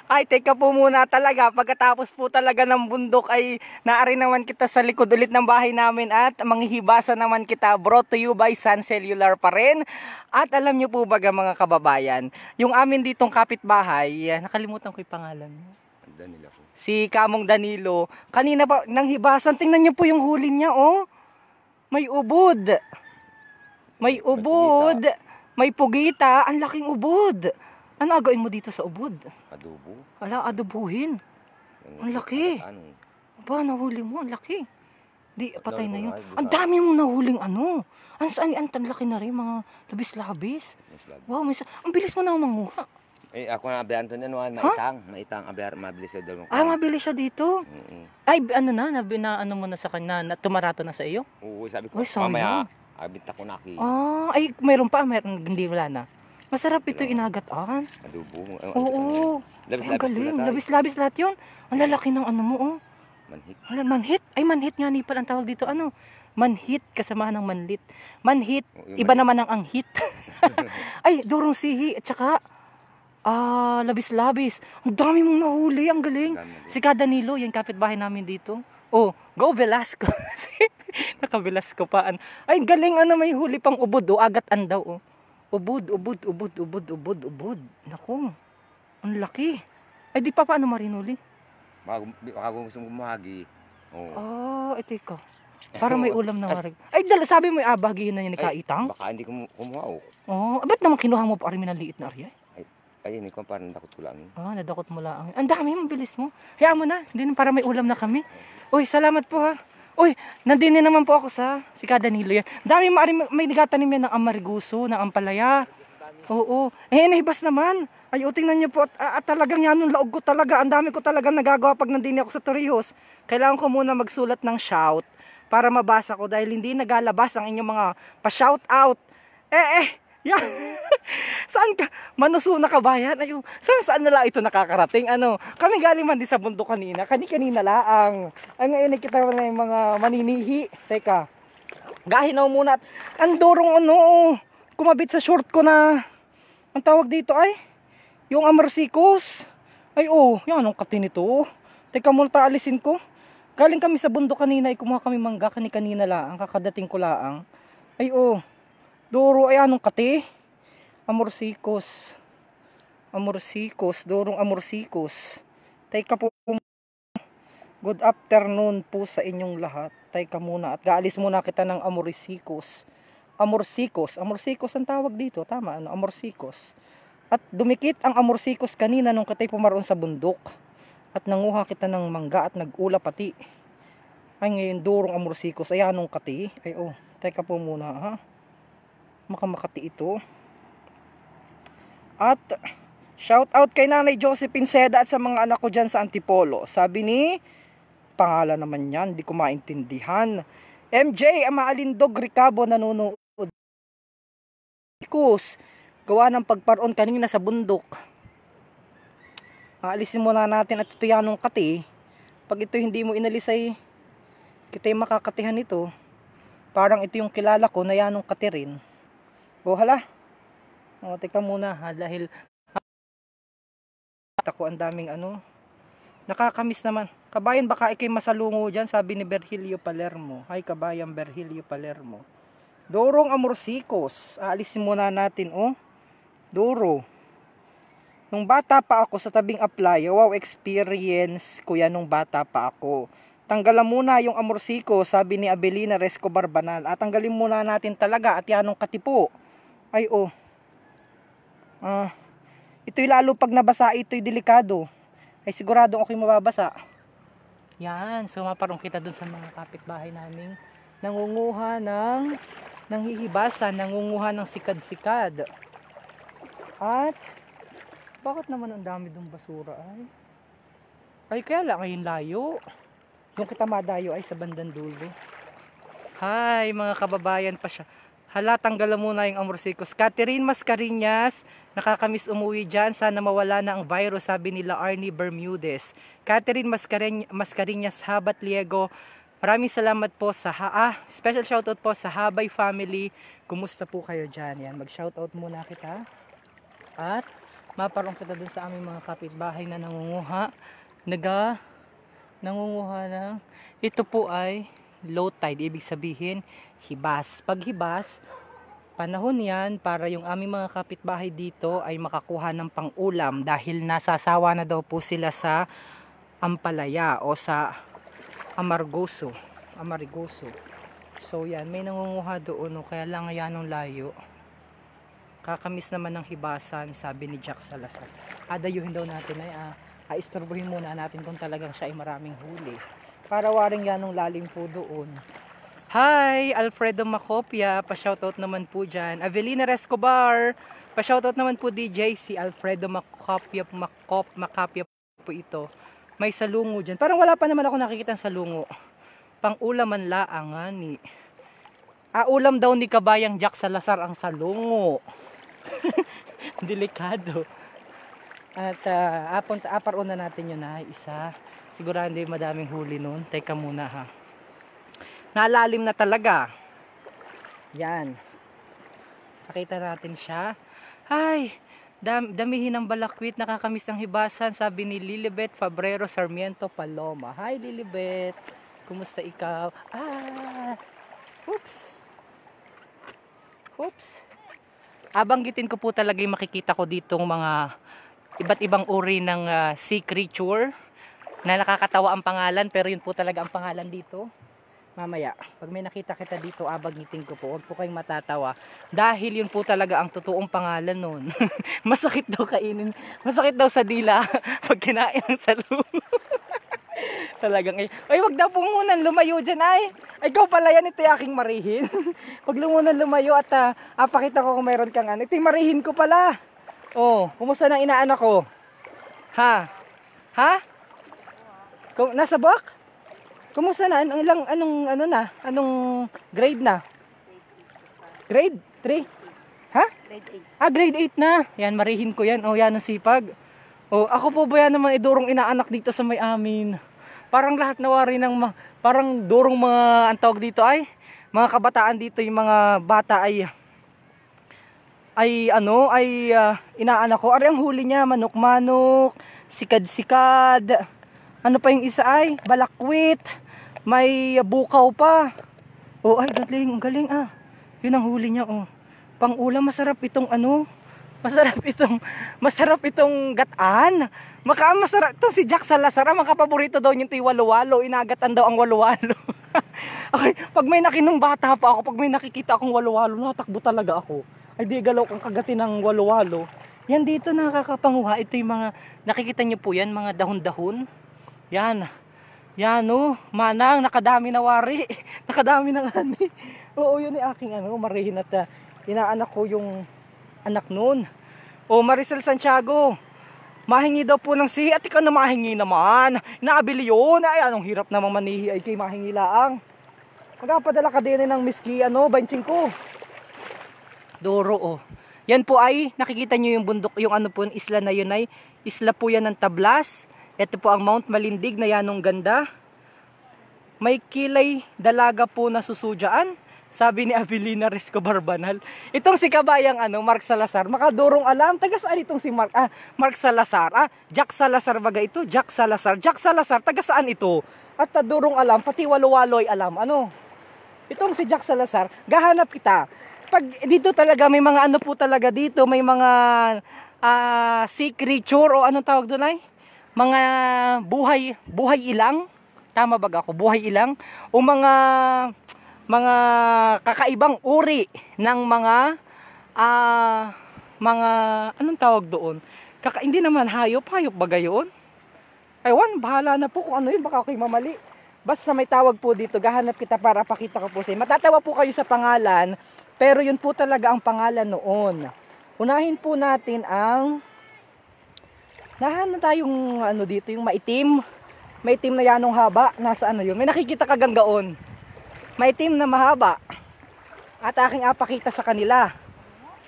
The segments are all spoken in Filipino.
Ay, teka po muna talaga. Pagkatapos po talaga ng bundok ay naari naman kita sa likod ulit ng bahay namin at manghihibasa naman kita, brought to you by Sun Cellular pa rin. At alam nyo po baga mga kababayan, yung amin ditong kapitbahay, nakalimutan ko yung pangalan. Danilo po. Si Kamong Danilo, kanina pa nang hibasan, tingnan nyo po yung huli niya, oh. May ubod. May ubod. May pugita. Ang laking ubod. Ano agawin mo dito sa ubod? Adobo. Ala, adobuhin. Ang laki. Aba, nahuli mo. Ang laki. Di, patay na yun. Ang dami mong nahuling ano. Ang laki na rin, mga labis-labis. Wow, ang bilis mo na manguha. Eh, ako na abiyan to niyan, maitang abiyan, mabilis siya daw. Ah, mabilis siya dito? Ay, ano na, ano mo na sa kanya, tumarato na sa iyo? Oo, sabi ko, mamaya, abinta ko na aki. Ah, ay, mayroon pa, hindi wala na. Masarap ito inagataan. Adobo. Oo. Ang galing. Labis-labis lahat yun. Ang lalaki ng ano mo, oh. Manhit. Manhit? Ay, manhit nga ni pala ang tawag dito. Ano? Manhit, kasama ng manlit. Manhit, iba naman ang anghit. Ay, durong sihi. At saka, labis-labis. Ang dami mong nahuli. Ang galing. Si Danilo, yung kapitbahay namin dito. Oh, go Velasco. Naka-Velasco pa. Ay, galing. May huli pang ubod. Oh, agat andaw. Oh. Ubod. Naku, ang laki. Ay, di pa paano marinuli? Bago gusto mong bumahagi. Ito ko. Para may ulam na marig. Ay, sabi mo abagihin na niya ni Kaitang? Baka hindi ko kumuha. Ba't naman kinuha mo pa rin ng liit na arya? Ay, hindi ko parang nadakot ko lang. Nadakot mo lang. Ang dami, mabilis mo. Hayaan mo na, hindi na para may ulam na kami. Uy, salamat po ha. Uy, nandini naman po ako si Danilo yan. Dami may nagatanim yan ng amariguso, ng ampalaya. Oo. Nahibas naman. Ay, tingnan niyo po. At talagang yan, yung laog ko talaga. Ang dami ko talaga nagagawa pag nandini ako sa Torrijos. Kailangan ko muna magsulat ng shout para mabasa ko dahil hindi nagalabas ang inyong mga pa-shout out. Yan. Saan ka? Manusuna ka ba yan? Ayun, saan na lang ito nakakarating? Kami galing man din sa bundok kanina. Kanina laang. Ay ngayon nakita mo na yung mga maninihi. Teka. Gahinaw muna. Ang durong kumabit sa short ko na. Ang tawag dito ay yung amarsikos. Ay yan ang katin ito. Teka muna alisin ko. Galing kami sa bundok kanina. Kumuha kami mangga kanina laang. Kakadating ko laang. Ay duro ay anong kati? Amorsikos. Durong amorsikos. Teka po. Good afternoon po sa inyong lahat. Teka muna at gaalis muna kita ng amorsikos. Amorsikos ang tawag dito. Tama, amorsikos. At dumikit ang amorsikos kanina nung katay pumaroon sa bundok. At nanguha kita ng mangga at nag-ula pati. Ay ngayon durong amorsikos. Ay anong kati? Ay teka po muna ha. Makamakati ito. At shout out kay Nanay Josephine Seda at sa mga anak ko dyan sa Antipolo. Sabi ni, pangalan naman yan, hindi ko maintindihan. MJ Amaalindog Ricabo nanonood. Gawa ng pagparoon kanina sa bundok. Aalisin muna natin at ito yanong kati. Pag ito hindi mo inalis ay kita yung makakatihan ito. Parang ito yung kilala ko na yanong kati rin. Hala. Teka muna ha, dahil ako ang daming nakakamiss naman. Kabayan, baka ikay masalungo dyan, sabi ni Berhilio Palermo. Ay, kabayan Berhilio Palermo. Dorong amorsikos. Aalisin muna natin, Doro. Nung bata pa ako sa tabing aplayo, wow, experience ko yan nung bata pa ako. Tanggalan muna yung amorsiko, sabi ni Abelina Rescobar Banal. At tanggalin muna natin talaga at yanong katipo. Ay ito'y lalo pag nabasa, ito'y delikado. Ay sigurado ako'y mababasa. Yan, so maparong kita dun sa mga kapitbahay namin. Nangunguha ng hihibasan, nangunguha ng sikad-sikad. At bakit naman ang dami dong basura ay kaya lang ngayon layo. Yung kita madayo ay sa bandang dulo. Hi mga kababayan pa siya. Hala, tanggalan muna yung amorsikos. Catherine Mascarinhas, nakakamiss umuwi dyan. Sana mawala na ang virus, sabi nila Arnie Bermudez. Catherine Mascarinhas, Habat Liego, maraming salamat po sa special shoutout po sa Habay family. Kumusta po kayo dyan? Yan, mag-shoutout muna kita. At maparong kita dun sa aming mga kapitbahay na nangunguha. Nangunguha ng, ito po ay low tide, ibig sabihin hibas. Pag hibas, panahon yan para yung aming mga kapitbahay dito ay makakuha ng pang-ulam dahil nasasawa na daw po sila sa ampalaya o sa amargoso. So yan, may nangunguha doon, kaya lang yan ng layo. Kakamis naman ng hibasan, sabi ni Jack Salazar. Adayuhin daw natin ay istorbohin muna natin kung talagang siya ay maraming huli. Para waring yan ng lalim po doon. Hi, Alfredo Macopia, pa-shoutout naman po dyan. Avelina Rescobar, pa-shoutout naman po DJ, si Alfredo Macopia po ito. May salungo dyan. Parang wala pa naman ako nakikita ng salungo. Pang-ulam man laang ni. Ulam daw ni kabayang Jack Salazar ang salungo. Delikado. At aparon na natin yun isa. Sigurado hindi madaming huli nun. Teka muna ha. Nalalim na talaga. Yan. Pakita natin siya. Ay, damihin ng balakwit, nakakamiss ng hibasan, sabi ni Lilibet Fabrero Sarmiento Paloma. Hi Lilibet. Kumusta ikaw? Oops. Abanggitin ko po talaga yung makikita ko ditong mga iba't ibang uri ng sea creature na nakakatawa ang pangalan, pero yun po talaga ang pangalan dito. Mamaya, pag may nakita kita dito, abanggitin ko po. Huwag po kayong matatawa. Dahil yun po talaga ang totoong pangalan nun. Masakit daw kainin. Masakit daw sa dila pag kinain ng salungo. Talagang ay wag daw po muna lumayo dyan ay ikaw pala yan, ito yung aking marihin. Wag muna lumayo at pakita ko kung mayroon kang ito yung marihin ko pala. Kumusta na inaanak ko? Ha? Nasa buwak? Kumusta na? Anong grade na? Grade 3? Ha? Grade 8. Grade 8 na. Yan, marihin ko yan. Yan ang sipag. Ako po ba yan naman idurong inaanak dito sa may amin? Parang lahat nawari ng parang durong mga antawag dito ay mga kabataan dito, yung mga bata ay inaanak ko. Ari ang huli niya, manok-manok, sikad-sikad. Ano pa yung isa ay balakwit, may bukaw pa. Ay galing Yun ang huli niya Pang-ulam, masarap itong Masarap itong gataan. Masarap to si Jack Salazar. Ang paborito daw niya 'yung walo-walo. Inagatan daw ang walo-walo. Okay, pag may nakinong bata pa ako, pag may nakikita akong walo-walo, natakbo talaga ako. Ay di galaw kang kagatin ng walo-walo. Yan dito nakakapanguha. Ito 'yung mga nakikita niyo po yan, mga dahon-dahon. Yan. Yan manang nakadami na wari. Nakadami ng ani. Yun ay aking marihin at inaanak ko yung anak nun. Maricel Santiago, mahingi daw po ng sihi at ikaw na mahingi naman. Naabili yun. Ay, anong hirap namang manihi ay kay mahingi laang. Magpapadala ka din ng miski, 25. Doro, Yan po ay, nakikita nyo yung bundok, yung yung isla na yun ay, isla po yan ng Tablas. Ito po ang Mount Malindig na yanong ganda. May kilay dalaga po na susudyaan. Sabi ni Avelina Rescobar Banal. Itong si kabayang Mark Salazar, makadurong alam. Taga saan itong si Mark Salazar? Jack Salazar baga ito. Jack Salazar, taga saan ito? At durong alam, pati walo-waloy alam. Itong si Jack Salazar, gahanap kita. Pag dito talaga may mga po talaga dito, may mga sea creature o anong tawag doon ay? Mga buhay ilang. Tama ba ako? Buhay ilang o mga kakaibang uri ng mga anong tawag doon? Hindi naman hayop ba gayon? Aywan, bahala na po kung ano yun, baka ako'y mamali. Basta may tawag po dito, gahanap kita para pakita ko po sa inyo. Matatawa po kayo sa pangalan, pero yun po talaga ang pangalan noon. Unahin po natin ang nahanap tayong dito, yung maitim na yanong haba, nasa yun. May nakikita ka ganggaon. Maitim na mahaba. At aking apakita sa kanila.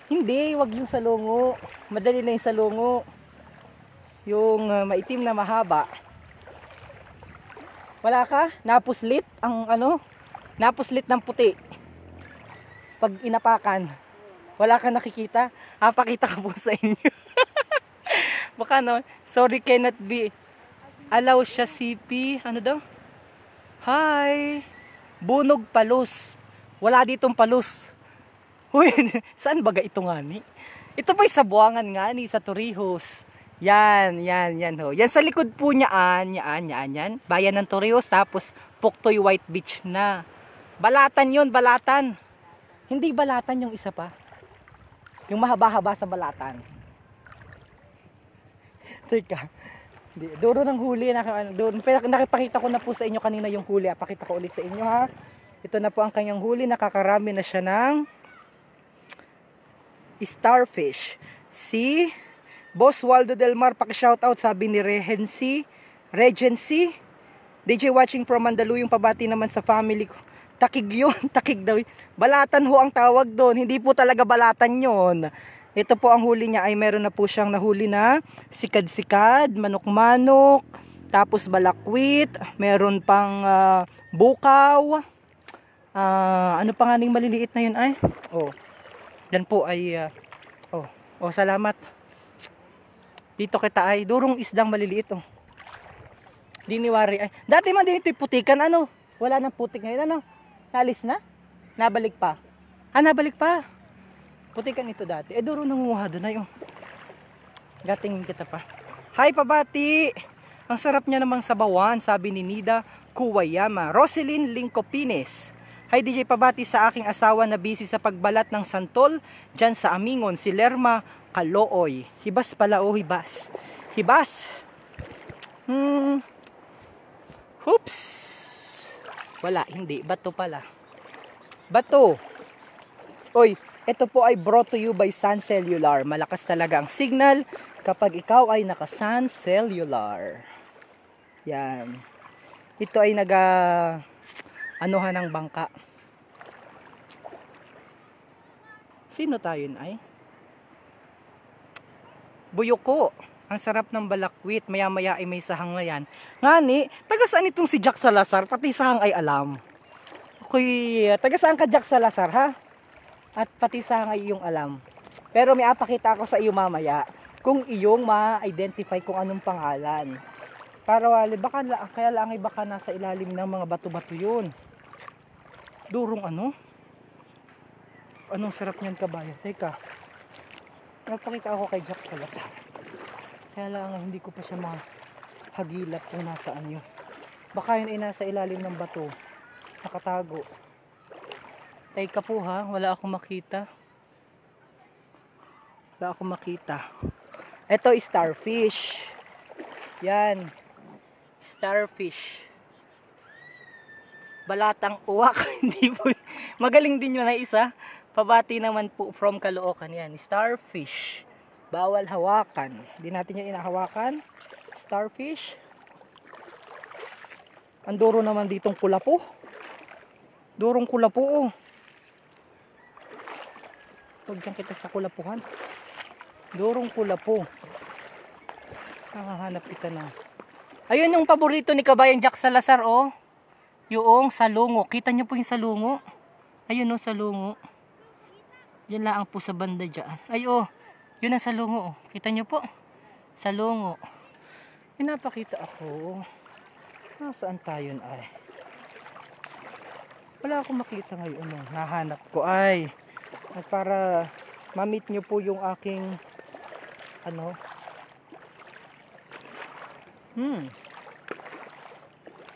Hindi, wag yung salungo. Madali na yung salungo. Yung maitim na mahaba. Wala ka? Napuslit ang napuslit ng puti. Pag inapakan. Wala ka nakikita? Apakita ka po sa inyo. Baka no, sorry cannot be. Allow siya CP. Ano daw? Hi. Bunog palos. Wala ditong palos. Huy, saan baga ito nga ni? Ito po'y sa Buangan nga ni, sa Torrijos. Yan ho. Yan sa likod po yan. Bayan ng Torrijos, tapos Puktoy White Beach na. Balatan yun, Balatan. Hindi Balatan yung isa pa. Yung mahaba-haba sa Balatan. Teka. Duro ng huli. Nakipakita ko na po sa inyo kanina yung huli. Pakita ko ulit sa inyo ha. Ito na po ang kanyang huli. Nakakarami na siya ng starfish. Si Boss Waldo Del Mar, paki-shoutout, sabi ni Regency. DJ watching from Mandaluyong, pabati naman sa family ko. Takig yun, takig daw. Balatan ho ang tawag doon, hindi po talaga balatan yon. Ito po ang huli niya, ay meron na po siyang nahuli na sikad-sikad, manok-manok, tapos balakwit, meron pang bukaw. Ano pa nga ning maliliit na yun ay? Oh. Yan po ay salamat. Dito kita ay durong isdang maliliit oh. Diniwari ay. Dati man din ito putikan ano. Wala nang putik ngayon ano. Nalis na? Nabalik pa. Nabalik pa. Putikan ito dati. Duro nanguha doon ay oh. Gatingin kita pa. Hi pabati. Ang sarap niya namang sabawan, sabi ni Nida Kuwayama. Roselyn Lincopines. Hi DJ, pabati sa aking asawa na busy sa pagbalat ng santol dyan sa Amingon, si Lerma Kalooy. Hibas pala oh, hibas. Oops. Wala, hindi. Bato pala. Bato. Oy, ito po ay brought to you by Sun Cellular. Malakas talaga ang signal kapag ikaw ay naka Sun Cellular. Yan. Ito ay anuhan ng bangka. Sino tayo ay? Buyuko. Ang sarap ng balakwit. Maya-maya ay may sahang na yan. Ngani, taga saan itong si Jack Salazar? Pati sahang ay alam. Okay, taga saan ka Jack Salazar ha? At pati sahang ay iyong alam. Pero may apakita ako sa iyo mamaya kung iyong ma-identify kung anong pangalan. Para kaya lang ay baka nasa ilalim ng mga bato-bato yun. Durong ano? Anong sarap niyan kabayan? Teka. Nagpakita ako kay Jack Salazar. Kaya lang hindi ko pa siya mahagilap kung nasaan yun. Baka yun ay nasa ilalim ng bato. Nakatago. Teka po ha. Wala akong makita. Ito starfish. Yan. Starfish. Balatang uwak. Hindi po. Magaling din yun na isa. Pabati naman po from Caloocan yan. Starfish. Bawal hawakan. Hindi natin yung inahawakan. Starfish. Ang duro naman ditong kulapo. Durong kulapo oh. Huwag dyan kita sa kulapuhan. Durong kulapo. Nakahanap kita na. Ayun yung paborito ni Kabayang Jack Salazar oh. Yung salungo. Kita nyo po yung salungo. Ayun oh, salungo. Diyan lang po sa banda dyan. Ay oh, yun ang salungo oh. Kita nyo po. Salungo. Pinapakita ako. Nasaan tayo ay? Wala akong makita ngayon oh. Nahanap ko ay. At para ma-meet nyo po yung aking ano.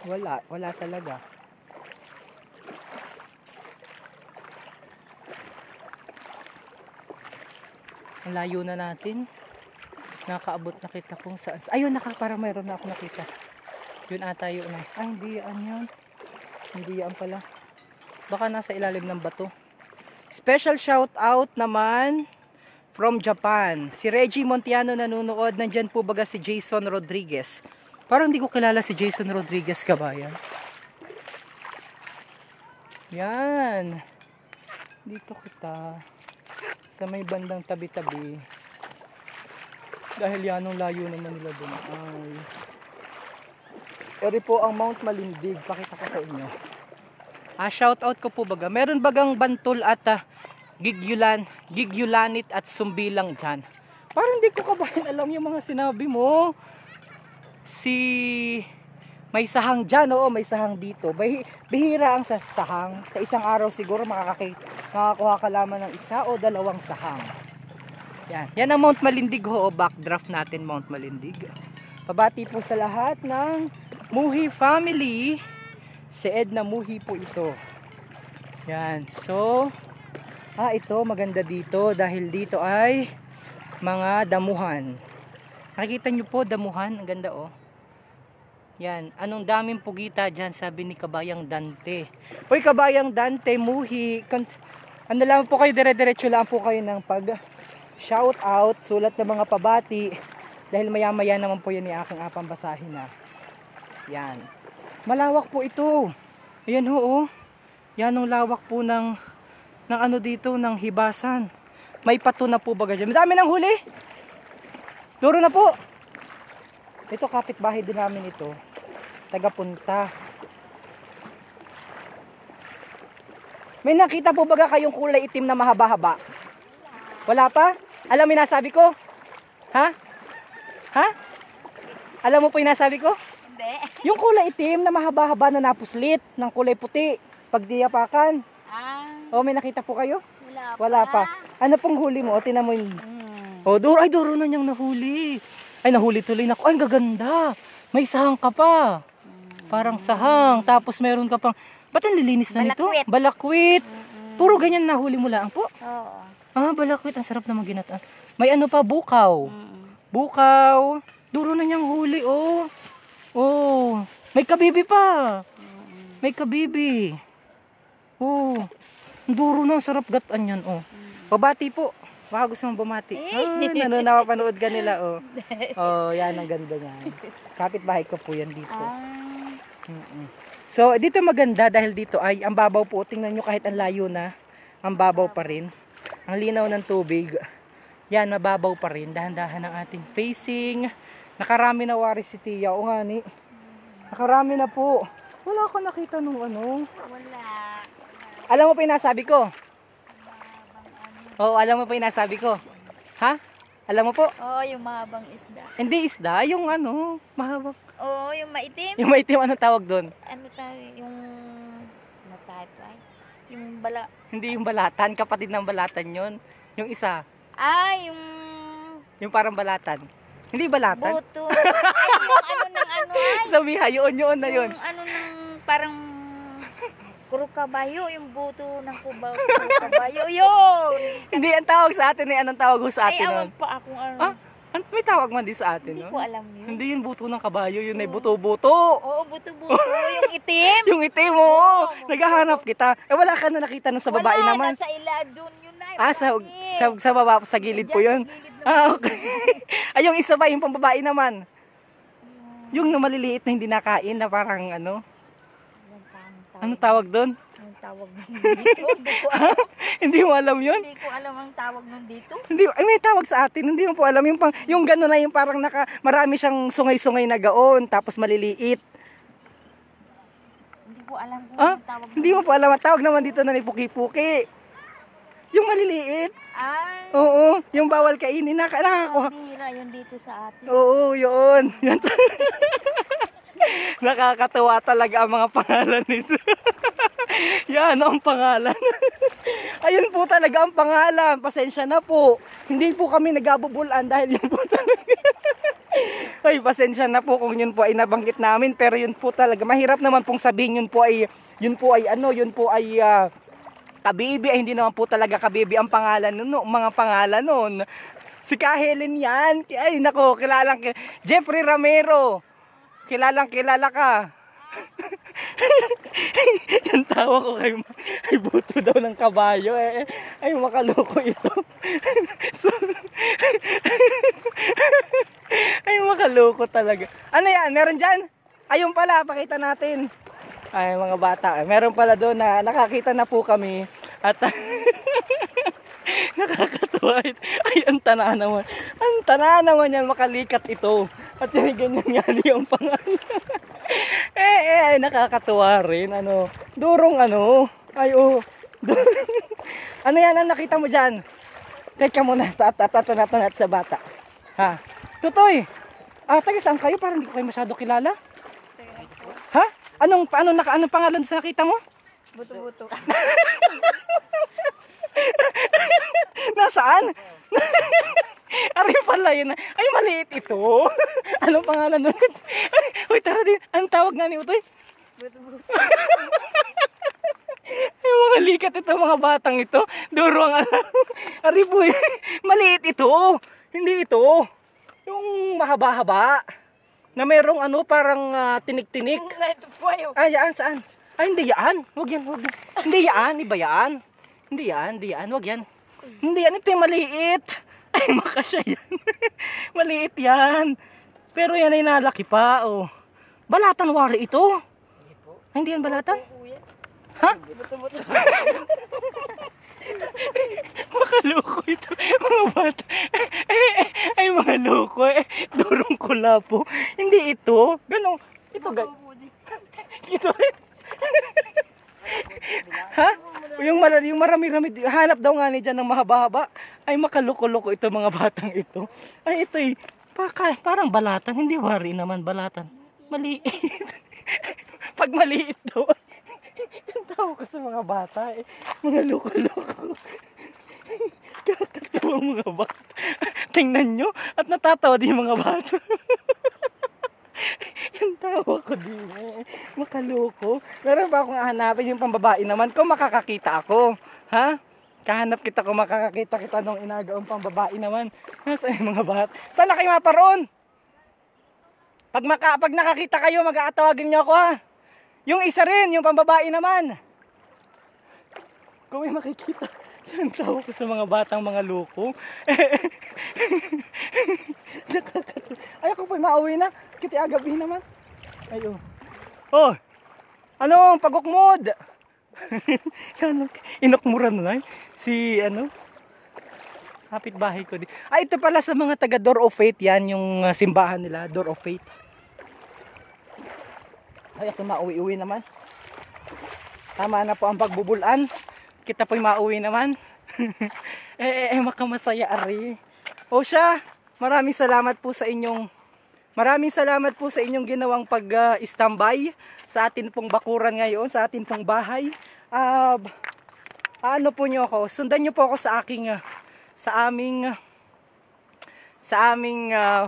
Wala talaga. Ang layo na natin. Nakaabot na kita kung saan. Ayun, parang mayroon na ako nakita. Yun ata yun. Hindi yan. Hindi yan pala. Baka nasa ilalim ng bato. Special shout out naman from Japan. Si Reggie Montiano nanonood. Nandyan po baga si Jason Rodriguez. Parang hindi ko kilala si Jason Rodriguez kabayan. Yan. Dito kita. Sa may bandang tabi-tabi. Dahil yan ang layo naman nila doon. Eri po ang Mount Malindig. Pakita ko sa inyo. Shout out ko po baga. Meron bagang bantol at Gigyulanit at Sumbilang dyan. Parang hindi ko kabayan alam yung mga sinabi mo. May sahang dyan, oo, may sahang dito. Bihira ang sahang. Sa isang araw siguro makakakuha ka lamang ng isa o dalawang sahang. Yan ang Mount Malindig ho, o backdraft natin Mount Malindig. Pabati po sa lahat ng Muhi family. Si Edna Muhi po ito. Yan, so ito maganda dito dahil dito ay mga damuhan. Nakikita nyo po damuhan, ang ganda oh. Yan, anong daming pugita dyan, sabi ni Kabayang Dante. Hoy Kabayang Dante, Muhi, ano lang po kayo, dire-diretso lang po kayo ng pag shout out, sulat ng mga pabati. Dahil maya-maya naman po yan ni aking apang basahin na. Yan. Malawak po ito. Ayan ho, oh. Yan ang lawak po ng ano dito, ng hibasan. May pato na po baga dyan. Madami ng huli. Duro na po. Ito kapitbahay din namin ito. Tagapunta. May nakita po baga kayong kulay itim na mahaba-haba? Wala pa? Alam mo yung nasabi ko? Ha? Ha? Alam mo po yung nasabi ko? Hindi. Yung kulay itim na mahaba-haba na napuslit ng kulay puti. Pag diyapakan. O may nakita po kayo? Wala pa. Ano pong huli mo? O tinan mo yung... O duro, ay duro na niyang nahuli. Ay nahuli tuloy na. Ay ang gaganda. May sahang ka pa. Parang sahang. Tapos meron ka pang... Ba't ang lilinis na nito? Balakwit. Puro ganyan nahuli mo lang po? Oo. Balakwit. Ang sarap naman ginataan. May ano pa, bukaw. Bukaw. Duro na niyang huli, oh. Oh. May kabibi pa. May kabibi. Oh. Duro na. Sarap gataan yan, oh. Pabati po. Baka gusto mong bumati. Nakapanood ka nila, oh. Oh, yan ang ganda niya. Kapitbahay ko po yan dito. So, dito maganda dahil dito ay ang babaw po. Tingnan nyo kahit ang layo na, ang babaw pa rin. Ang linaw ng tubig. Yan, mababaw pa rin. Dahan-dahan ang ating facing. Nakarami na wari si Tia. O nga ni. Nakarami na po. Wala ko nakita nung ano. Wala. Alam mo pa yung nasabi ko? Oo, alam mo pa yung nasabi ko? Ha? Alam mo po? Oo, yung mahabang isda. Hindi isda, yung ano, mahaba. Oo, yung maitim. Yung maitim, ano tawag doon? Ano tayo, yung... Ano tayo? Yung bala... Hindi yung balatan, kapatid ng balatan yon. Yung isa, yung... yung parang balatan. Hindi balatan? Buto. Yung ano ng ano ay. Sabiha, yun na yun. Yung ano ng parang... Puro kabayo, yung buto ng puro kabayo. Yun! Hindi, ang tawag sa atin eh. Anong tawag sa Ay, atin awan nun? pa akong ano. May tawag man din sa atin Hindi nun? ko alam yun. Hindi yun buto ng kabayo, yun ay buto-buto. Oo, buto-buto. Yung itim. Yung itim mo. Naghahanap kita. Wala ka na nakita ng sa babae wala, naman. nasa ila doon yun na. Sa baba, sa gilid po yun. Okay. Ay, yung isa ba, yung pambabae naman. Yung maliliit na hindi nakain na parang ano. Ano tawag doon? Ang tawag nun dito. Hindi ko alam. Hindi mo alam yun? Hindi ko alam ang tawag nun dito. Hindi, may tawag sa atin. Hindi mo po alam. Yung gano'n na yung parang marami siyang sungay-sungay na gaon. Tapos maliliit. Hindi ko alam kung ang tawag nun. Hindi mo po alam. Tawag naman dito na ni Puki-Puki. Yung maliliit. Ay, Oo. Yung bawal kainin. Nakakakuha. bihira yun dito sa atin. Oo, yun. Yan. Nakakatawa talaga ang mga pangalan nito. Yan ang pangalan. Ayun po talaga ang pangalan. Pasensya na po. Hindi po kami nagabubulan dahil yun po talaga. Ay, pasensya na po kung yun po ay nabanggit namin. Pero yun po talaga. Mahirap naman pong sabihin yun po ay kabibi. Ay, hindi naman po talaga kabibi ang pangalan nun. Mga pangalan nun. Si Kahelen yan. Ay, nako, kilalang Jeffrey Ramero. Kilala ka. Yung tawa ko ay buto daw ng kabayo eh. Ay makaloko ito. Ay makaloko talaga. Ano yan? Meron dyan? Ayun pala, pakita natin. Ay mga bata, meron pala doon na nakakita na po kami. At nakakatuwa ito. Ay, ang tana naman. Ang tana naman yan, makalikat ito. At yung ganyan nga yung pangalan. Nakakatuwa rin. Durong ano. Ay, oh. Ano yan ang nakita mo dyan? Teka muna, tatanat sa bata. Ha? Tutoy, taga saan kayo? Parang hindi ko kayo masyado kilala. Ha? Anong pangalan sa nakita mo? Buto-buto. Nasaan? Ari pala yun. Ay, maliit ito. Anong pangalan nun? Uy, tara din. Anong tawag nga ni Utoy? Buto-buto. Ay, mga likat ito, mga batang ito. Duro ang alam. Ari po, maliit ito. Hindi ito. Yung mahaba-haba. Na mayroong parang tinik-tinik. Ito po yun. Ay, yan, saan? Ay, hindi yan. Huwag yan, huwag yan. Hindi yan, iba yan. Hindi yan, huwag yan. Hindi yan, ito yung maliit. Ay, makasya yan. Maliit yan. Pero yan ay nalaki pa, oh. Balatan wari ito. Ay, hindi yan balatan? Ha? Buto-buto. Makaloko ito, mga bata. Ay, mga loko. Durong kula po. Hindi ito. Ganun. Ito, ito. Ha? Yung marami-rami. Hanap daw nga ni dyan ng mahaba-haba. Ay, makaloko-loko ito, mga batang ito. Ay, ito parang balatan. Hindi wari naman balatan. Maliit. Pag maliit daw. Yung tao ko sa mga bata mga loko-loko. Kakatawang mga bata. Tingnan nyo at natatawa din yung mga bata. Yung tawa ko din makaloko. Meron ba akong hanapin yung pambabae naman kung makakakita ako? Ha? Kahanap kita kung makakakita kita nung inagaong pambabae naman. Saan yung mga bata? Saan na kayo maparoon? Pag nakakita kayo, mag-aatawagin nyo ako, ha? Yung isa rin, yung pambabae naman. Kung may makikita, yung tawa ko sa mga batang mga loko. Ay, ako po'y mauwi na. Kiti agabi naman. Ay, oh. Anong pagukmod? Inokmuran na si kapitbahay ko. Ay, ito pala sa mga taga Door of Faith. Yan yung simbahan nila, Door of Faith. Ay, ako mauwi-uwi naman. Tama na po ang pagbubulan. Kita po'y mauwi naman. Makamasaya ari. O siya, maraming salamat po sa inyong ginawang pag-standby sa atin pong bakuran ngayon, sa atin pong bahay. Ano po nyo ako? Sundan nyo po ako sa aming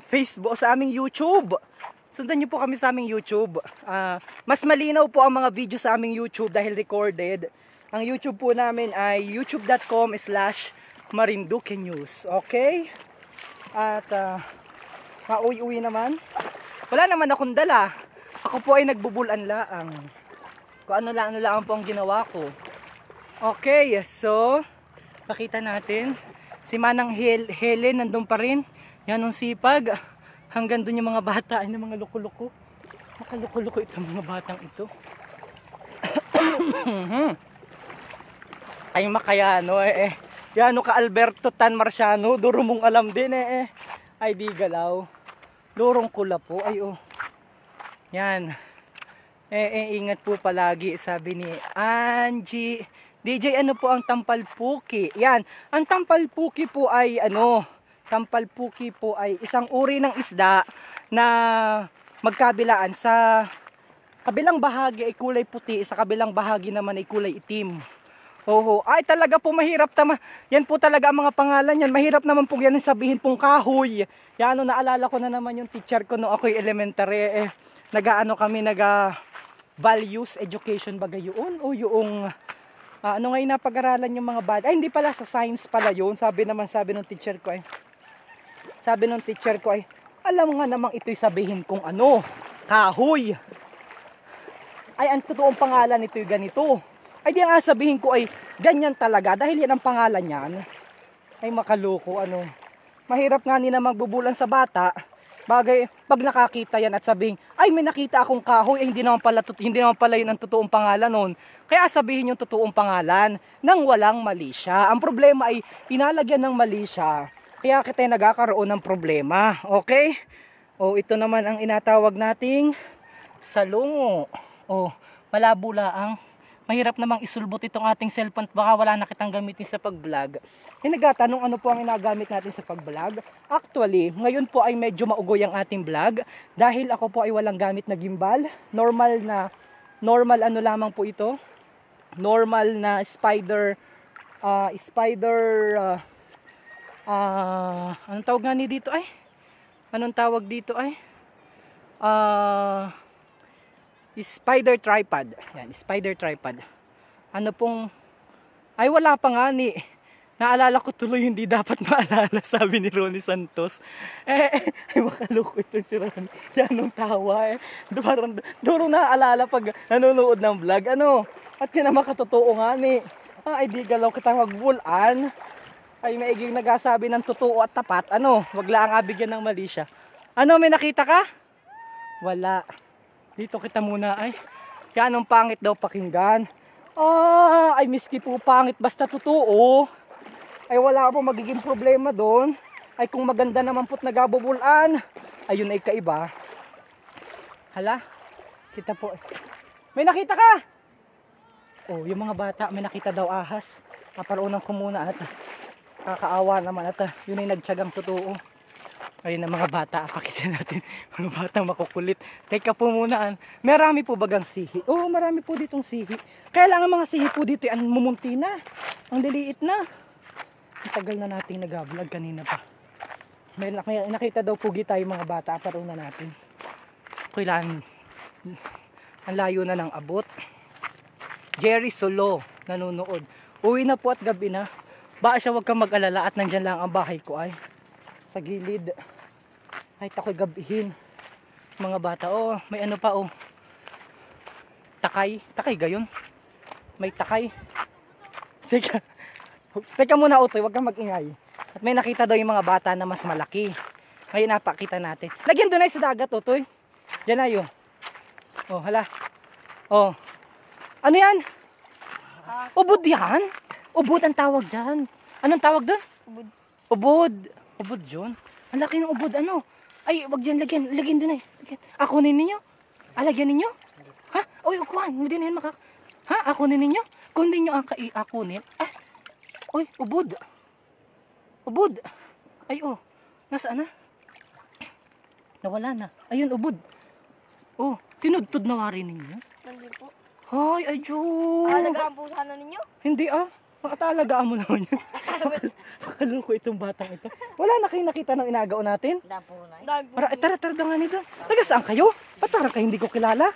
Facebook, sa aming YouTube. Sundan nyo po kami sa aming YouTube. Mas malinaw po ang mga video sa aming YouTube dahil recorded. Ang YouTube po namin ay youtube.com/Marinduque News. Okay? At mauwi-uwi naman. Wala naman akong dala. Ako po ay nagbubulan laang. Kung ano lang po ang ginawa ko. Okay, so pakita natin. Si Manang Helen nandun pa rin. Yan ang sipag. Hanggang doon yung mga bata ay ng mga loko-loko. Makaloko-loko itong mga batang ito. Ay makayano Yano ka Alberto Tan Marciano. Duro mong alam din Ay di galaw. Durong kula po. Ay Yan. Ingat po palagi sabi ni Angie. DJ ano po ang tampalpuki? Yan. Ang tampalpuki po ay tampalpuki po ay isang uri ng isda na magkabilaan. Sa kabilang bahagi ay kulay puti, sa kabilang bahagi naman ay kulay itim. Ay talaga po mahirap yan po talaga ang mga pangalan yan. Mahirap naman po yan sabihin pong kahoy. Yan naalala ko na naman yung teacher ko nung ako'y elementary. Values education ba gayon? O yung ngayon napag-aralan yung mga bad. Ay hindi pala, sa science pala yun. Sabi nung teacher ko alam nga namang ito'y sabihin kung kahoy. Ay ang totoong pangalan nito'y ganito. Ay di nga sabihin ko ay ganyan talaga dahil yan ang pangalan niyan. Ay makaloko Mahirap nga nila magbubulan sa bata. Bagay pag nakakita yan at sabihin, ay may nakita akong kahoy, ay hindi naman pala yun ang totoong pangalan nun. Kaya sabihin yung totoong pangalan nang walang mali siya. Ang problema ay inalagyan ng mali siya. Kaya kita nagkakaroon ng problema. Okay? Ito naman ang inatawag nating salungo. Malabo laang. mahirap namang isulbot itong ating cellphone at baka wala na kitang gamitin sa pag-vlog. Nagtatanong ano po ang inagamit natin sa pag-vlog. Actually, ngayon po ay medyo maugoy ang ating vlog dahil ako po ay walang gamit na gimbal. Normal ano lamang po ito. Normal na anong tawag nga ni dito ay? Anong tawag dito ay? Spider tripod. Yan, spider tripod. Ano pong ay wala pa nga ni. Naalala ko tuloy hindi dapat maalala, sabi ni Ronnie Santos. Ay makaloko ito si Ronnie. Yan ang tawa eh. Parang duro naaalala pag nanonood ng vlog. Ano? At yun ang makatotoo nga ni. Ay di galaw kita magbulan. Ay maiging nagasabi ng totoo at tapat. Ano? Wag lang abigyan ng mali siya. Ano, may nakita ka? Wala. Dito kita muna ay. Yan ang pangit daw pakinggan. Ay miski po pangit basta totoo. Ay wala po magiging problema doon. Ay kung maganda naman po't nagabubulan. Ayun ay kaiba. Hala. Kita po. May nakita ka? Oh, yung mga bata may nakita daw ahas. Kaparunan ko muna at kakaawa naman at yun ay nagtiyagang totoo. Ayun na mga bata, pakita natin. Mga batang makukulit. Teka po muna, marami po bagang sihi? Oo, marami po ditong sihi. Kaya lang ang mga sihi po dito ay mumunti na. Ang diliit na. Ang tagal na nating nag-vlog kanina pa. May nakita daw pugi tayo mga bata, parunan natin. Kailan, ang layo na ng abot. Jerry Solo, nanonood. Uwi na po at gabi na. Baka siya wag kang mag-alala at nandyan lang ang bahay ko ay. Sa gilid. Kahit ako'y gabihin. Mga bata, oh, may ano pa, oh. Takay. Takay gayon. May takay. Teka muna, Utoy, wag kang mag-ingay. At may nakita daw yung mga bata na mas malaki. Ngayon napakita natin. Lagyan doon ay sa dagat, Utoy. Diyan na yun. Oh, hala. Oh. Ano yan? Ubod yan? Ubod ang tawag dyan. Anong tawag doon? Ubod. Ubod. Ubod yun. Ang laki ng ubod, ano? Ay, wag dyan, lagyan doon ay. Akunin ninyo? Lagyan ninyo? Ha? Uy, ukuhan. Hindi na yan Ha? Akunin ninyo? Kung hindi nyo akunin. Uy, ubod. Ubod. Ay, oh. Nasaan na? Nawala na. Ayun, ubod. Oh, tinudtod na wari ninyo. Nandun po. Ay, ay, Diyo. Alagaan po sana ninyo? Hindi makatalagaan mo naman yun. Makaloko itong batang ito. Wala na kayo nakita ng inagaon natin? Dapo na. Tara nga nito. Taga saan kayo? Ba't parang kayo hindi ko kilala?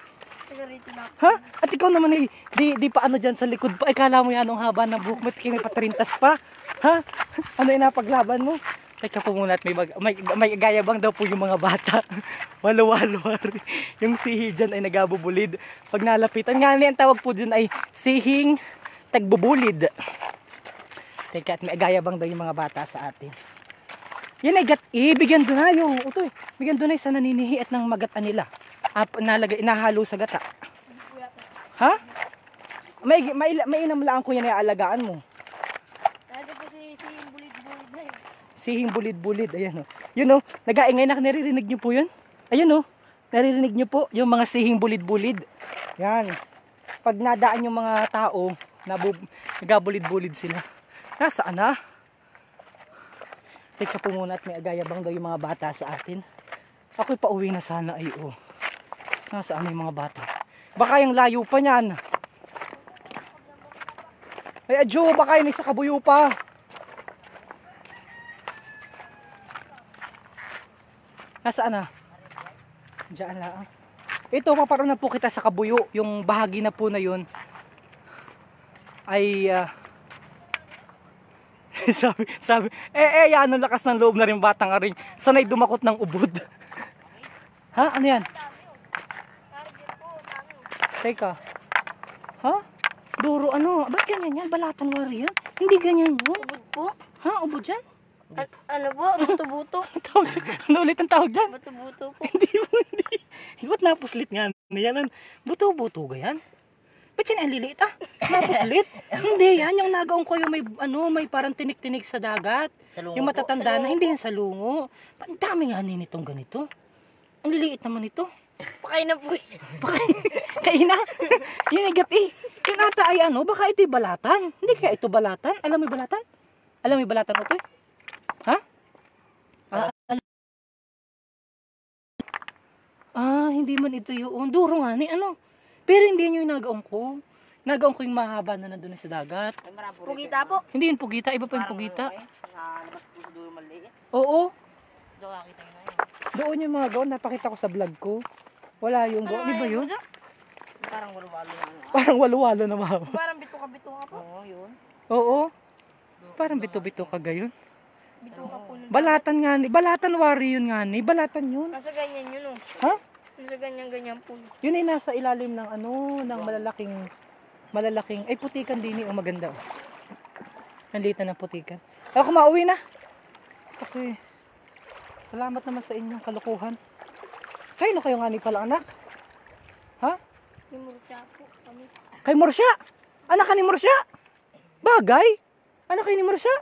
Taga rito na. Ha? At ikaw naman di pa ano dyan sa likod pa. Ay kala mo yan ang haba ng buhok mo. May patarintas pa. Ha? Ano yung napaglaban mo? Teka po muna at may gayabang daw po yung mga bata. Walo-walo. Yung sihi dyan ay nagabubulid. Pag nalapitan nga ang tawag po dyan ay sihing tagbubulid. Teka at may gayabang daw yung mga bata sa atin. Yan ay bigyan doon na yung Utoy. Bigyan doon na sa naninihi at ng magata nila. Inahalo sa gata. Ha? May inam lang ko yan ay alagaan mo. Sihing bulid-bulid, ayan o. Yun o, nag-aingay na, naririnig nyo po yun? Ayan o, naririnig nyo po yung mga sihing bulid-bulid. Yan. Pag nadaan yung mga tao, nagabulid-bulid sila. Nasaan na? Teka po muna at may agayabang daw yung mga bata sa atin. Ako'y pauwi na sana ay o. Nasaan yung mga bata? Baka yung layo pa niyan. Ay adyo, baka yun sa kabuyo pa. Nasaan na? Diyan lang. Ito, paparoon na po kita sa kabuyo. Yung bahagi na po na yun ay sabi, yan ang lakas ng loob na rin batang aring. Sanay dumakot ng ubod. Ha? Ano yan? Teka. Ha? Duro ano? Ba't ganyan yan? Balatan wari yan? Hindi ganyan yun. Ubod po? Ha? Ubod yan? Ano po? Buto-buto? Ano ulit ang tawag dyan? Buto-buto po. Hindi. Ba't napuslit nga? Yan, buto-buto ga yan? Ba't yan ang liliit Napuslit? Hindi yan, yung nagaong ko yung may parang tinik-tinik sa dagat. Yung matatanda na, hindi yan sa lungo. Ang dami nga nitong ganito. Ang liliit naman ito. Pakain na po. Kain na? Yun ay gati. Yun ata ay ano, baka ito'y balatan. Hindi kaya ito balatan? Alam mo yung balatan? Alam mo yung balatan ito? Ha? Hindi man ito yung duro nga ni ano. Pero hindi yun yung nagaong ko. Nagaong ko yung mahaba na nandun na sa dagat. Pugita po. Hindi yun pugita, iba pa yung pugita. Oo. Doon yung mga gaon, napakita ko sa vlog ko. Wala yung gaon, di ba yun? Parang walo-walo na. Parang walo-walo na mahaba. Parang bituka-bituka po. Oo, yun. Oo. Parang bito-bito ka gayon. Bituka po. Balatan nga ni, balatan wari yun nga ni, balatan yun. Nasa ganyan yun oh. Ha? Nasa ganyan-ganyan po. Yun ay nasa ilalim ng ano, ng malalaking, ay putikan din yung maganda. Nandito ng putikan. Ako mauwi na. Okay. Salamat naman sa inyong kalukuhan. Kayo na kayo nga ni pala anak. Ha? Yung murcha po kami. Kay Morsya? Anak ka ni Morsya? Bagay? Anak kayo ni Morsya?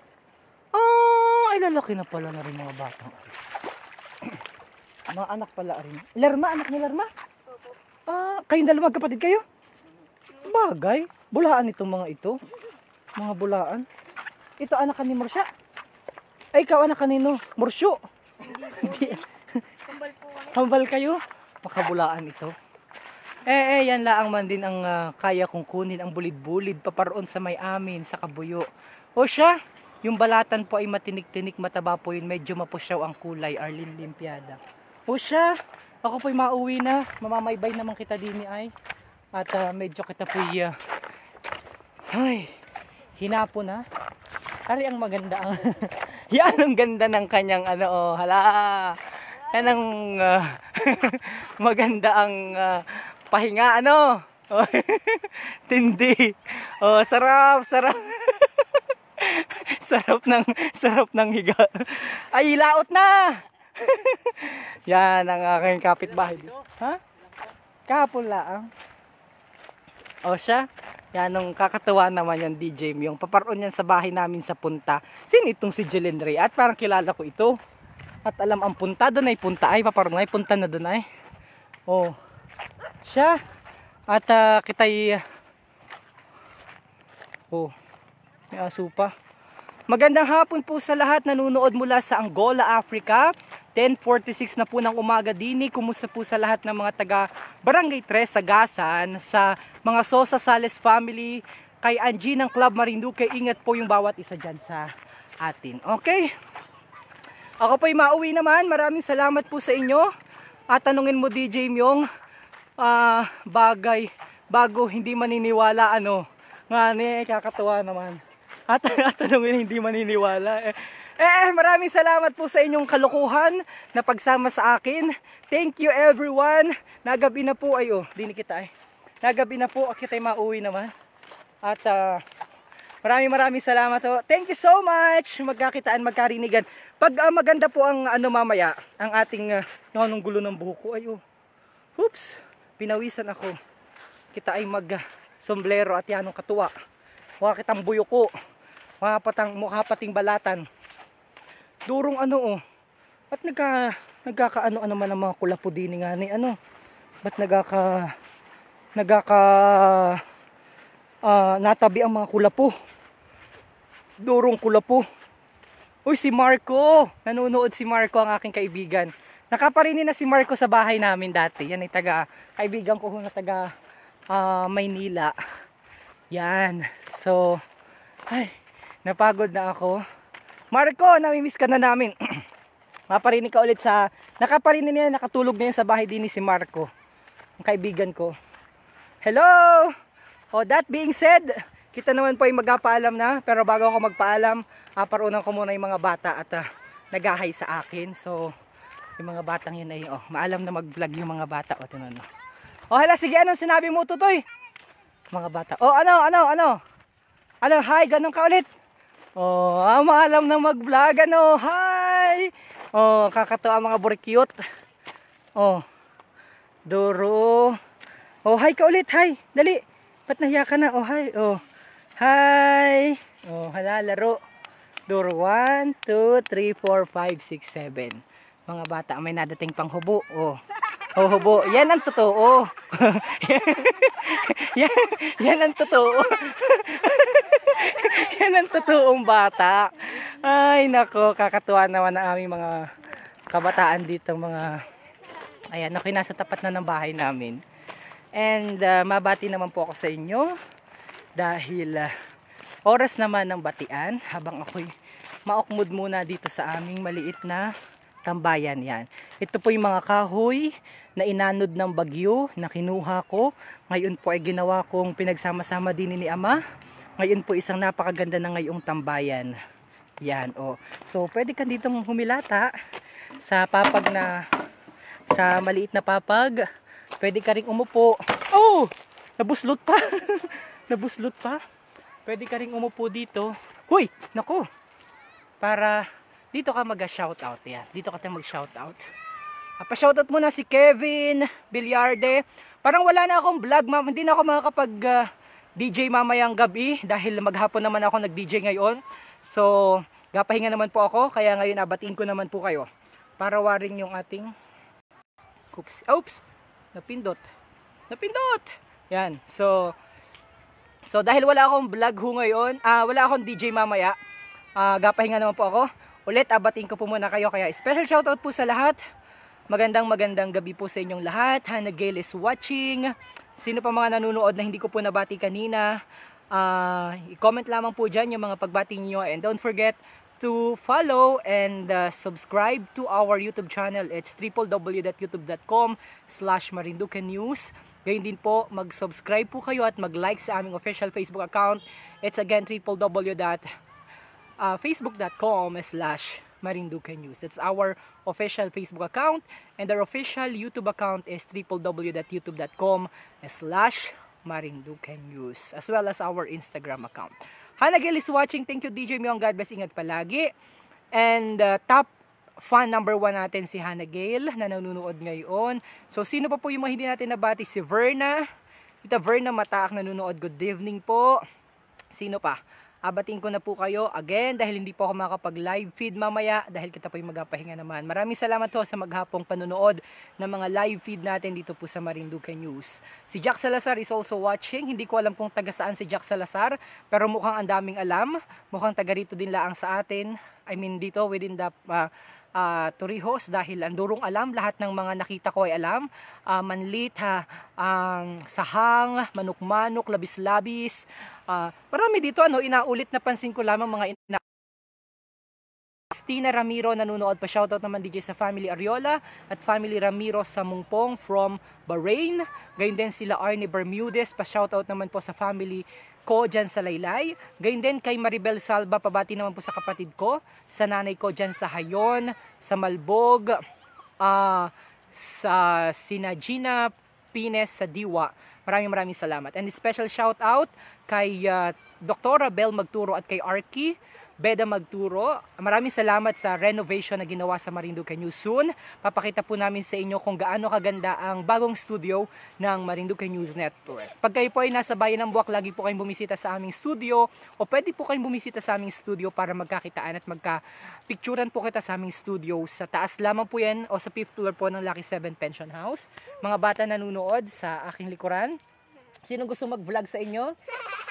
Ay lalaki na pala na rin mga batang. Mga anak pala rin. Lerma, anak ni Lerma? Kayong dalawa magkapatid kayo? Bagay. Bulaan itong mga ito. Mga bulaan. Ito anak ka ni Morsya? Ay ikaw anak kanino? Morsyo? Hindi. Kambal po kami. Kambal kayo? Makabulaan ito. Yan laang man din ang kaya kong kunin ang bulid-bulid paparoon sa may amin, sa kabuyo. O siya, yung balatan po ay matinik-tinik, mataba po yun, medyo mapusyaw ang kulay, Arlene Limpiada. O siya, ako po'y mauwi na, mamamaybay naman kita din ay. At medyo kita po'y, hinapo na. Ari ang maganda ang, yan ang ganda ng kanyang ano, hala. Yan ang maganda ang pahinga ano. Tindi. Sarap. sarap ng higa. Ay laot na. Yan ang aking kapitbahay. Ha? Kahapon lang. Siya. Yan ang kakatuwa naman yung DJ yung paparoon yan sa bahay namin sa punta. Sino itong si Jelen Ray? At parang kilala ko ito. At alam ang punta, doon ay punta ay, paparoon ay, punta na doon ay. Siya. At kita'y, may aso pa. Magandang hapon po sa lahat nanunood mula sa Angola, Africa. 10:46 na po ng umaga dini. Kumusta po sa lahat ng mga taga Barangay 3 Sagasan, sa mga Sosa Sales family, kay Angie ng Club Marinduque. Ingat po yung bawat isa dyan sa atin. Okay? Ako po'y mauwi naman. Maraming salamat po sa inyo. At tanungin mo DJ Myong, bagay, bago hindi maniniwala ano. Nga kakatuwa naman. At tanungin hindi maniniwala. Maraming salamat po sa inyong kalukuhan na pagsama sa akin. Thank you everyone. Nagabi na po di kita Nagabi na po, kita'y mauwi naman. At maraming salamat po. Thank you so much. Magkakitaan, magkarinigan. Pag maganda po ang mamaya, ang ating nung gulo ng buhok ko. Oops, pinawisan ako. Kita ay mag sombrero at yanong katuwa. Mukha kitang buyo ko. Mukha pating balatan. Durong Ba't nagkakaano man ang mga kulapo din nga ni Ba't natabi ang mga kulapo. Durong kulapo. Uy, si Marco. Nanonood si Marco, ang aking kaibigan. Nakaparinin na si Marco sa bahay namin dati. Yan ay kaibigan ko na taga Maynila. Yan. So, napagod na ako. Marco, namimiss ka na namin. Naparinig ka ulit nakaparinig niya, nakatulog na yan sa bahay din ni si Marco. Ang kaibigan ko. Hello! That being said, kita naman po ay magpaalam na. Pero bago ako magpaalam, parunan ko muna yung mga bata at nagahay sa akin. So, yung mga batang yun ay, maalam na mag-vlog yung mga bata. Tinan mo. Hala, sige, anong sinabi mo, Tutoy? Mga bata. Ano, hi, ganun ka ulit. Maalam na mag-vlog, hi. Kakatawa mga burikyot. Doro. Hi ka ulit, hi. Dali. Ba't nahiya ka na? Hi. Hi. Hala, laro. Doro, 1, 2, 3, 4, 5, 6, 7. Mga bata, may nadating pang hubo. Huhubo. Yan ang totoo. yan, yan ang totoo. Yan ang totoong bata. Ay, nako, kakatuwa naman ang aming mga kabataan dito, mga, ayan, ako nasa tapat na ng bahay namin. And mabati naman po ako sa inyo dahil oras naman ng batian habang ako'y maokmod muna dito sa aming maliit na tambayan. Yan. Ito po yung mga kahoy na inanod ng bagyo na kinuha ko. Ngayon po ay ginawa kong pinagsama-sama din ni Ama. Ngayon po isang napakaganda na ngayong tambayan. Yan, oh. So pwede ka ditong humilata sa papag na, sa maliit na papag. Pwede ka ring umupo. Oh! Nabuslot pa. Nabuslot pa. Pwede ka ring umupo dito. Huy! Naku! Para dito ka mag-shoutout. Yan. Dito ka tayo mag-shoutout. Pa-shoutout muna si Kevin Bilyarde. Parang wala na akong vlog, ma'am. Hindi na ako makakapag DJ mamayang gabi dahil maghapon naman ako nag-DJ ngayon. So, gapahinga naman po ako. Kaya ngayon abatiin ko naman po kayo. Para waring yung ating... Oops! Napindot. Yan. So dahil wala akong vlog ho ngayon, wala akong DJ mamaya, gapahinga naman po ako. Ulit, abating ko po muna kayo. Kaya special shoutout po sa lahat. Magandang gabi po sa inyong lahat. Hannah Gail is watching. Sino pa mga nanonood na hindi ko po nabati kanina, i-comment lamang po dyan yung mga pagbati niyo. And don't forget to follow and subscribe to our YouTube channel. It's www.youtube.com/marinduquenews. Gayun din po, mag-subscribe po kayo at mag-like sa aming official Facebook account. It's again www.facebook.com/marinduquenews. That's our official Facebook account. And our official YouTube account is www.youtube.com/marinduquenews, as well as our Instagram account. Hannah Gail is watching. Thank you, DJ Myong. God bless. Ingat palagi. And top fan number 1 natin si Hannah Gail na nanonood ngayon. So, sino pa po yung mga hindi natin nabati? Si Verna. Tita Verna Mataak nanonood. Good evening po. Sino pa? Abating ko na po kayo again dahil hindi po ako makapag-live feed mamaya dahil kita po yung magpapahinga naman. Maraming salamat po sa maghapong panonood ng mga live feed natin dito po sa Marinduque News. Si Jack Salazar is also watching. Hindi ko alam kung taga saan si Jack Salazar, pero mukhang ang daming alam. Mukhang taga rito din laang sa atin. I mean dito within the Torrijos dahil ang durong alam, lahat ng mga nakita ko ay alam. Manlit, sahang, manok-manok, labis-labis. Marami dito, inaulit na pansin ko lamang mga Christina Ramiro nanonood pa. Shoutout naman DJ sa family Ariola at family Ramiro sa Mungpong from Bahrain. Gayun din sila Arnie Bermudez. Pa shoutout naman po sa family ko dyan sa Laylay. Gayun din kay Maribel Salva, pabati naman po sa kapatid ko, sa nanay ko dyan sa Hayon, sa Malbog, sa Sinagina Pines sa Diwa. Maraming salamat. And special shout out kay Dr. Bel Magturo at kay Arky Beda Magturo. Maraming salamat sa renovation na ginawa sa Marinduque News. Soon, papakita po namin sa inyo kung gaano kaganda ang bagong studio ng Marinduque News Network. Pag kayo po ay nasa Bayan ng Buwak, lagi po kayong bumisita sa aming studio o pwede po kayong bumisita sa aming studio para magkakitaan at magka-picturean po kita sa aming studio. Sa taas lamang po yan o sa 5th floor po ng Lucky 7 Pension House. Mga bata nanonood sa aking likuran. Sino gusto mag-vlog sa inyo?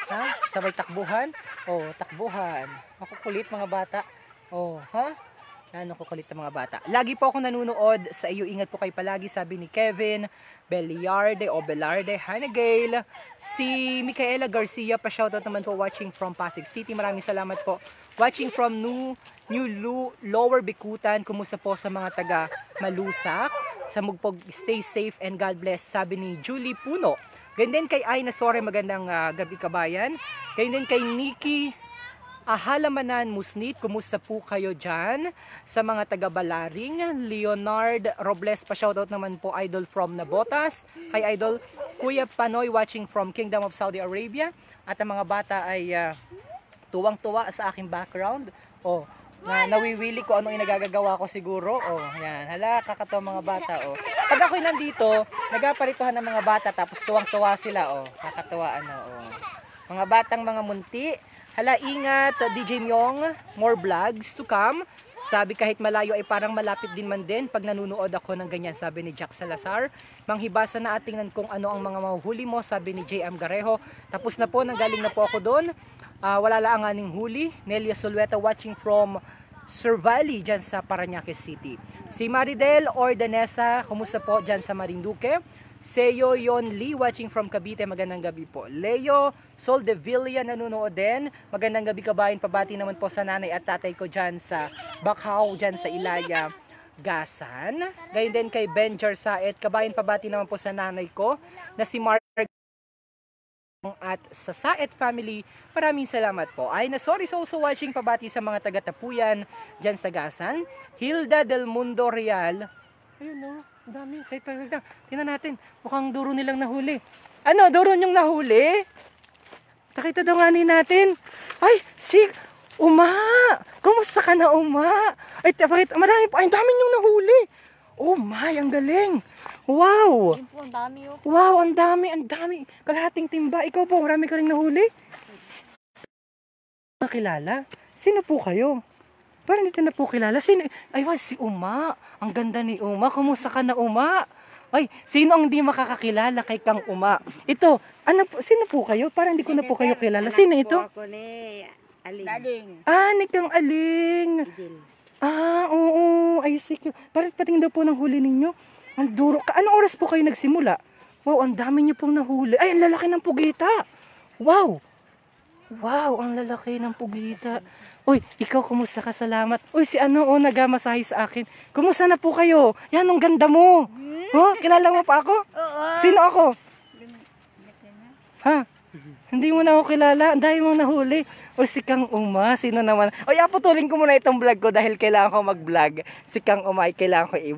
Ha? Sabay takbuhan? Oh, takbuhan. Ako kulit mga bata. Oh, ha? Ano ko kulit ng mga bata. Lagi po ako nanonood sa iyo. Ingat po kayo palagi, sabi ni Kevin Beliarde o Belarde, Hannah Gail, si Micaela Garcia, pa shoutout naman po watching from Pasig City. Maraming salamat po. Watching from Lower Bikutan. Kumusta po sa mga taga Malusak? Sa Mugpog, stay safe and God bless, sabi ni Julie Puno. Ganyan din kay Aina Sore, magandang gabi kabayan. Ganyan din kay Nikki Halamanan Musnit, kumusta po kayo dyan? Sa mga taga-Balaring, Leonard Robles, pa shoutout naman po, idol from Nabotas. Kay idol Kuya Panoy watching from Kingdom of Saudi Arabia. At ang mga bata ay tuwang-tuwa sa aking background. Oh, nawiwili ko anong inagagagawa ko siguro. Oh, yan. Hala, kakatawa mga bata. Oh. Pag ako'y nandito, nagaparituhan ng mga bata tapos tuwang-tuwa sila. Oh, kakatawa ano. Oh. Mga batang mga munti, Hala, ingat, DJ Myong. More vlogs to come. Sabi kahit malayo ay parang malapit din man din pag nanunood ako ng ganyan, sabi ni Jack Salazar. Manghibasa na at tingnan kung ano ang mga mahuhuli mo, sabi ni JM Garejo. Tapos na po, nanggaling na po ako doon. Wala lang ang aning huli. Nelia Solueta watching from Sur Valley dyan sa Parañaque City. Si Maridel Ordanesa, kumusta po dyan sa Marinduque? Seyo Yon Lee watching from Cavite, magandang gabi po. Leo Sol de Villa nanonood din. Magandang gabi kabayan, pabati naman po sa nanay at tatay ko dyan sa Bakhaw, dyan sa Ilaya, Gasan. Gayon din kay Benjar Saet, kabayan pabati naman po sa nanay ko na si Mark at sa Saet family. Maraming salamat po. Ay na sorry also watching, pabati sa mga taga-Tapuyan dyan sa Gasan. Hilda del Mundo Real. Ayun no. Dami, kahit pa. Tingnan natin, mukhang duro nilang nahuli. Ano, duro niyong nahuli? Nakita daw nga natin. Ay, si Uma! Kumusta ka na, Uma? Ay, marami po. Ay, dami niyong nahuli. Oh my, ang galing. Wow! Yun po, ang dami oh. Wow, ang dami. Kalahating timba. Ikaw po, marami ka rin nahuli. Nakilala? Sino po kayo? Parang hindi na po kilala. Sino? Ay, si Uma. Ang ganda ni Uma. Kumusta ka na, Uma? Ay, sino ang hindi makakakilala kay Kang Uma? Ito, ano po, sino po kayo? Parang hindi ko na po kayo kilala. Sino ito? Ako ni Aling. Daling. Ni Kang Aling. Idil. Oo. Ay, sige. Parang pating daw po ng huli ninyo. Ang duro. Anong oras po kayo nagsimula? Wow, ang dami niyo pong nahuli. Ay, ang lalaki ng pugita. Wow. Wow, ang lalaki ng pugita. Uy, ikaw, kumusta ka? Salamat. Uy, si nagamasahe sa akin. Kumusta na po kayo? Yan, ang ganda mo. Kilala mo pa ako? Oo. Sino ako? Ha? Hindi mo na ako kilala. Ang dahil mong nahuli. Uy, si Kang Uma. Sino naman? Uy, aputulin ko muna itong vlog ko dahil kailangan ko mag-vlog. Si Kang Uma ay kailangan ko